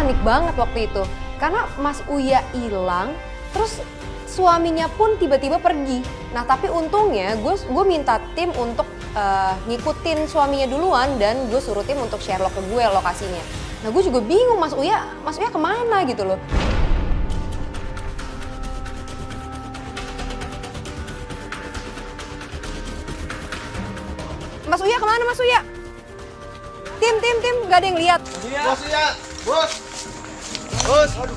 panik banget waktu itu. Karena Mas Uya hilang, terus suaminya pun tiba-tiba pergi. Nah tapi untungnya gue minta tim untuk ngikutin suaminya duluan dan gue suruh tim untuk Sherlock ke gue lokasinya. Nah gue juga bingung Mas Uya kemana gitu loh. Mas Uya kemana Mas Uya? Tim, gak ada yang lihat. Bos Uya, bos. Bos, aduh.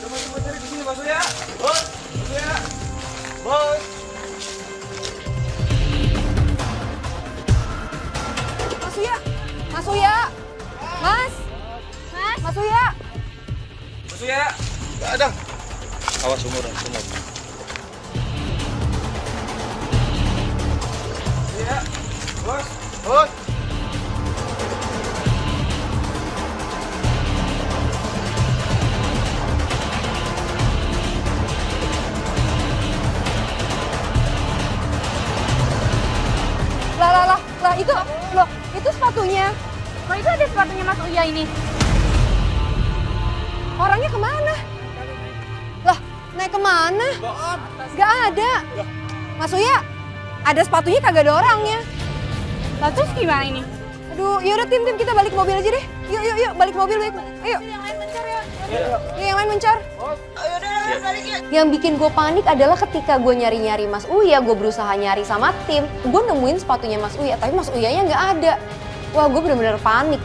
Coba cari di sini Mas Uya. Bos, Mas Uya. Bos. Mas Uya. Mas Uya. Mas. Mas Uya. Mas Uya. Enggak ada. Awas sumur. Mas Uya. Bos. Bos. Lah itu sepatunya. Kok itu ada sepatunya Mas Uya ini? Orangnya kemana? Lah, naik kemana? Gak ada. Mas Uya, ada sepatunya kagak ada orangnya. Lah terus gimana ini? Aduh, yaudah tim kita balik mobil aja deh. Yuk, balik mobil. Ayo. Yang lain mencar ya. Yang lain mencar. Ayo udah balik ya. Yang bikin gue panik adalah ketika gue nyari-nyari Mas Uya, gue berusaha nyari sama tim, gue nemuin sepatunya Mas Uya, tapi Mas Uyanya nggak ada. Wah, gue bener-bener panik.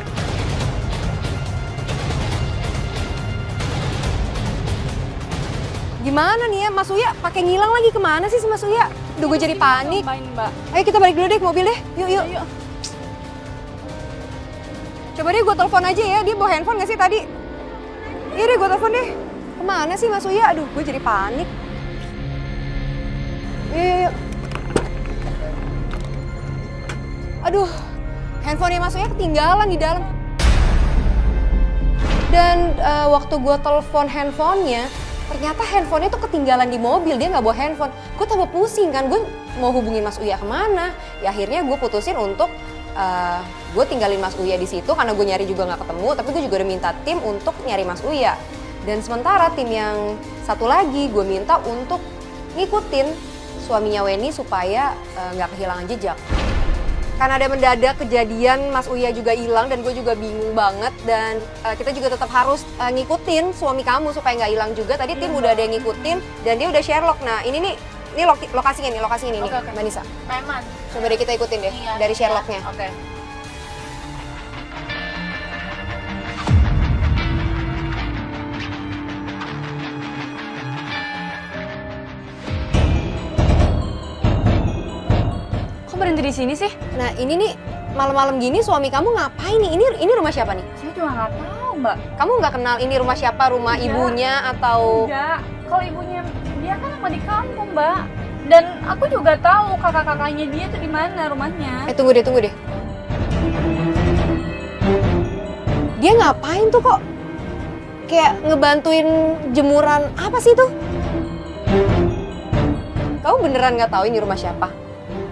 Gimana nih ya, Mas Uya pakai ngilang lagi kemana sih si Mas Uya? Udah gue jadi panik. Mbak. Ayo kita balik dulu deh ke mobil deh, yuk. Coba deh gue telepon aja ya, dia bawa handphone nggak sih tadi? Iya deh, gue telepon deh. Kemana sih Mas Uya? Aduh, gue jadi panik. Yuk. Aduh, handphonenya Mas Uya ketinggalan di dalam. Dan waktu gue telepon handphonenya, ternyata handphonenya tuh ketinggalan di mobil, dia nggak bawa handphone. Gue tambah pusing kan, gue mau hubungin Mas Uya kemana. Ya akhirnya gue putusin untuk gue tinggalin Mas Uya di situ karena gue nyari juga nggak ketemu. Tapi gue juga udah minta tim untuk nyari Mas Uya. Dan sementara tim yang satu lagi gue minta untuk ngikutin suaminya Weni supaya nggak kehilangan jejak. Karena ada mendadak kejadian Mas Uya juga hilang dan gue juga bingung banget. Dan kita juga tetap harus ngikutin suami kamu supaya nggak hilang juga. Tadi tim udah ada yang ngikutin dan dia udah Sherlock. Nah ini lokasinya nih, nih, Mbak Nisa. Preman. Coba deh kita ikutin deh dari Sherlocknya. Oke. Kok berhenti di sini sih? Nah ini nih malam-malam gini suami kamu ngapain nih? Ini rumah siapa nih? Saya juga nggak tahu, Mbak. Kamu nggak kenal ini rumah siapa? Rumah ibunya atau? Enggak. Kalau ibunya dia kan emang di kampung, Mbak. Dan aku juga tahu kakak-kakaknya dia tuh di mana rumahnya. Tunggu deh. Dia ngapain tuh kok? Kayak ngebantuin jemuran apa sih tuh? Kamu beneran nggak tahu ini rumah siapa?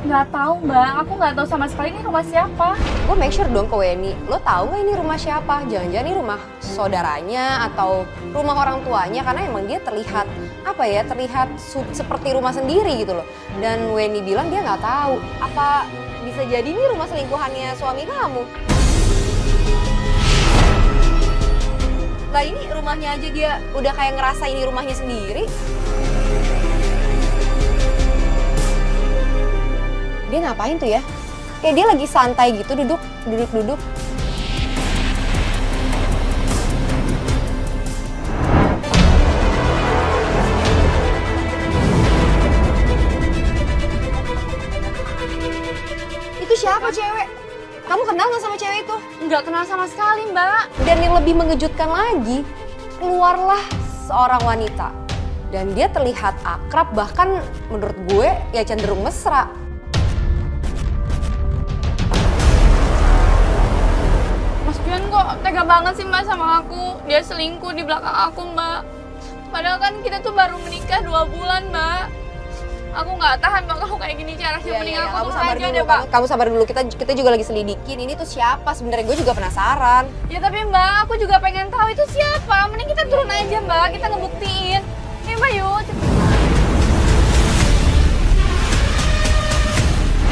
Nggak tahu, Mbak. Aku nggak tahu sama sekali ini rumah siapa. Gue make sure dong ke Weni. Lo tahu nggak ini rumah siapa? Jangan-jangan ini rumah saudaranya atau rumah orang tuanya karena emang dia terlihat seperti rumah sendiri gitu loh. Dan Weni bilang dia nggak tahu. Apa bisa jadi ini rumah selingkuhannya suami kamu? Lah ini rumahnya aja dia udah kayak ngerasa ini rumahnya sendiri. Dia ngapain tuh ya? Kayak dia lagi santai gitu duduk. Itu siapa cewek? Kamu kenal nggak sama cewek itu? Nggak kenal sama sekali, Mbak. Dan yang lebih mengejutkan lagi, keluarlah seorang wanita. Dan dia terlihat akrab, bahkan menurut gue ya cenderung mesra. Mas Juan kok tega banget sih, Mbak, sama aku. Dia selingkuh di belakang aku, Mbak. Padahal kan kita tuh baru menikah 2 bulan, Mbak. Aku nggak tahan Mbak kalau kayak gini caranya. Iya, Mending iya, aku kamu turun sabar aja dulu, deh Mbak. kamu sabar dulu. Kita juga lagi selidikin. Ini tuh siapa sebenarnya? Gue juga penasaran. Ya tapi Mbak, aku juga pengen tahu itu siapa. Mending kita turun aja Mbak, kita ngebuktiin. Ya Mbak yuk.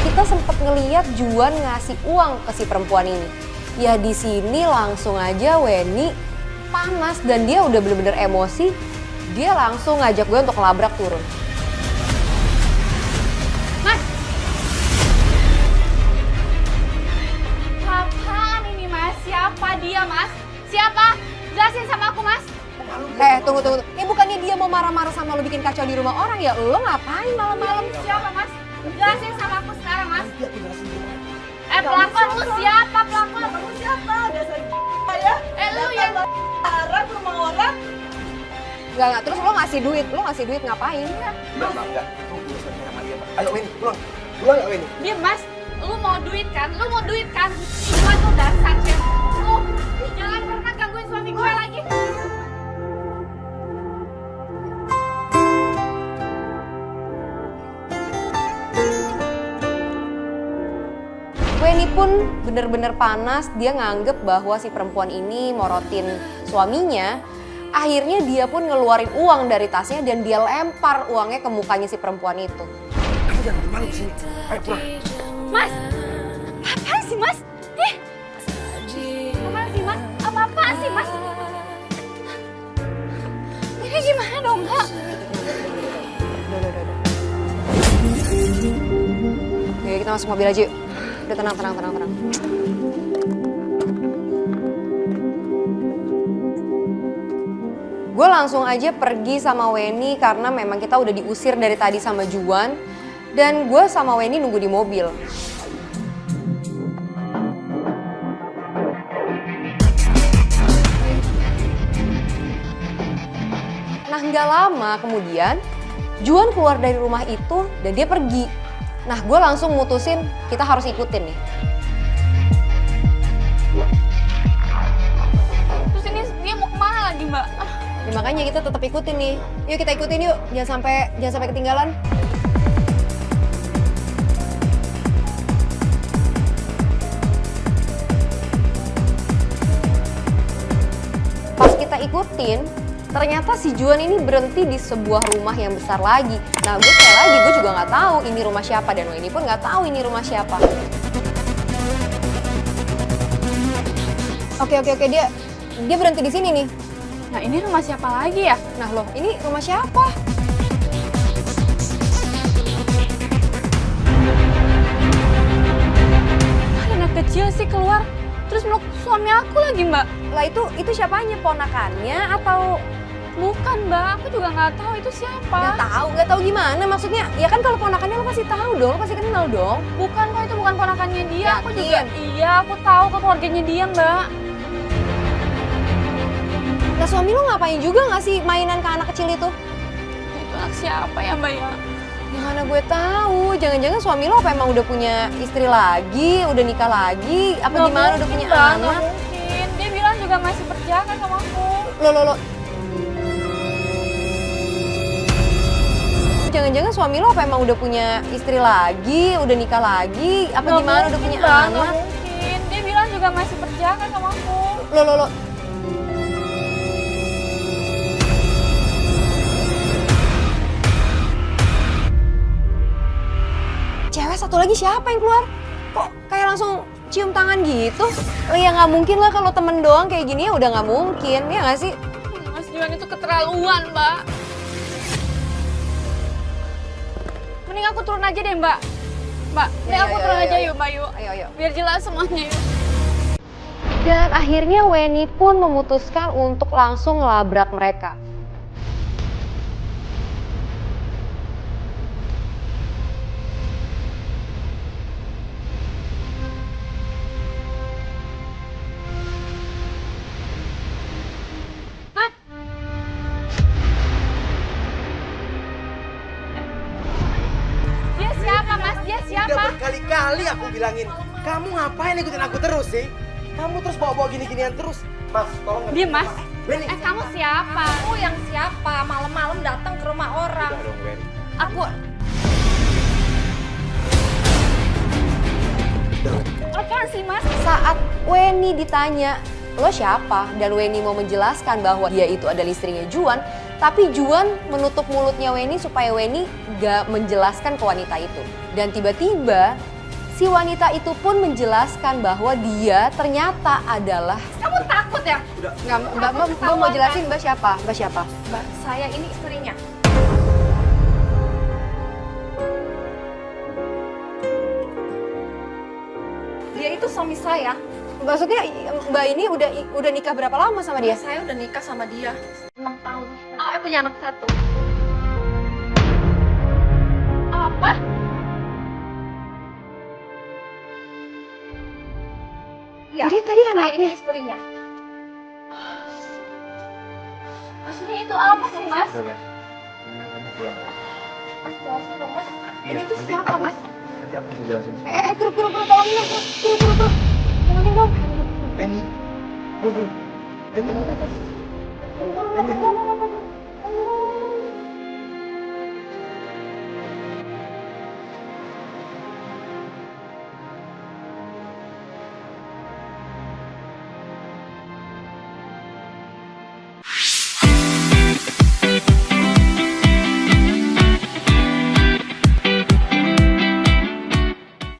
Kita sempet ngeliat Juan ngasih uang ke si perempuan ini. Ya di sini langsung aja Weni panas dan dia udah bener-bener emosi. Dia langsung ngajak gue untuk ngelabrak turun. Mas! Apaan ini Mas? Siapa dia Mas? Siapa? Jelasin sama aku Mas. Tunggu. Bukannya dia mau marah-marah sama lo bikin kacau di rumah orang ya? Lo ngapain malam-malam? Siapa Mas? Jelasin sama aku sekarang Mas. Pelakon lu siapa pelakon? Kamu siapa? Dasar ya? Lu yang Arab rumah orang. Enggak. Terus lo ngasih duit ngapain? Enggak. Tunggu sama dia, Pak. Ayo Weni, pulang. Pulang enggak Weni? Diam Mas, lu mau duit kan? Gua tuh dasar ya. Lu jangan pernah gangguin suami gue lagi. Weni pun bener-bener panas, dia nganggep bahwa si perempuan ini morotin suaminya. Akhirnya dia pun ngeluarin uang dari tasnya dan dia lempar uangnya ke mukanya si perempuan itu. Kamu jangan malu sini. Ayo pulang. Mas, apaan sih Mas? Apaan sih Mas? Apa-apaan sih Mas? Ini gimana dong Kak? Udah. Oke, kita masuk mobil aja yuk. Udah tenang. Gue langsung aja pergi sama Weni karena memang kita udah diusir dari tadi sama Juan. Dan gue sama Weni nunggu di mobil. Nah nggak lama kemudian Juan keluar dari rumah itu dan dia pergi. Nah gue langsung mutusin kita harus ikutin nih. Terus ini dia mau kemana lagi Mbak? Ya, makanya kita tetap ikutin nih. Yuk kita ikutin yuk, jangan sampai ketinggalan. Pas kita ikutin, ternyata si Juan ini berhenti di sebuah rumah yang besar lagi. Nah gue sekali lagi, gue juga nggak tahu ini rumah siapa dan Weni pun nggak tahu ini rumah siapa. Oke, dia berhenti di sini nih. Nah ini rumah siapa lagi ya? Nah loh, ini rumah siapa? Anak kecil sih keluar, terus meluk suami aku lagi Mbak. Lah itu siapanya? Ponakannya atau Bukan Mbak, aku juga nggak tahu itu siapa. nggak tahu gimana maksudnya? Ya kan kalau ponakannya lo pasti tahu dong, lo pasti kenal dong. Bukan kok, itu bukan ponakannya dia. Aku Yakin? juga, iya aku tahu ke keluarganya dia Mbak. Nah suami lo ngapain juga nggak sih mainan ke anak kecil itu? Itu anak siapa ya Mbak ya? Gimana gue tahu? Jangan-jangan suami lo apa emang udah punya istri lagi, udah nikah lagi, apa Nggak gimana udah mungkin, punya Mbak, nggak anak? mungkin. Dia bilang juga masih berjaga sama aku. Lo. Jangan-jangan suami lo apa emang udah punya istri lagi, udah nikah lagi, apa Nggak gimana udah mungkin, punya Mbak, nggak anak? mungkin. Dia bilang juga masih berjaga sama aku. Lo. Cewek satu lagi siapa yang keluar? Kok kayak langsung cium tangan gitu? Ya nggak mungkin lah kalau temen doang kayak gini ya udah nggak mungkin, ya nggak sih? Mas Juan itu keterlaluan Mbak. Mending aku turun aja deh Mbak. Mending aku turun aja yuk Mbak yuk. Ayo. Biar jelas semuanya yuk. Dan akhirnya Weni pun memutuskan untuk langsung ngelabrak mereka. Dia siapa Mas? Dia Udah siapa? berkali-kali aku bilangin, kamu ngapain ikutin aku terus sih? Kamu terus bawa-bawa gini-ginian terus. Mas, tolong. Dia Mas. Weni. Kamu siapa? Kamu yang siapa? Malam-malam datang ke rumah orang. Udah dong, Weni. Aku gimana sih mas? Saat Weni ditanya, lo siapa? Dan Weni mau menjelaskan bahwa dia itu adalah istrinya Juan, tapi Juan menutup mulutnya Weni supaya Weni gak menjelaskan ke wanita itu. Dan tiba-tiba si wanita itu pun menjelaskan bahwa dia ternyata adalah... Kamu takut ya? Nggak, Mbak mau jelasin Mbak siapa? Mbak siapa? Mbak, saya ini istrinya. Dia itu suami saya. Maksudnya Mbak ini udah nikah berapa lama sama dia? Saya udah nikah sama dia 6 tahun. Saya punya anak 1. Apa? Ya, Jadi tadi saya anaknya... ini istrinya. Maksudnya itu apa sih mas? Mas jelasin dong mas. Ini tuh siapa mas? Nanti aku bisa jelasin. Kuru tolongin aku. Kuru. Tolongin dong. Penny. Penny. Kenapa?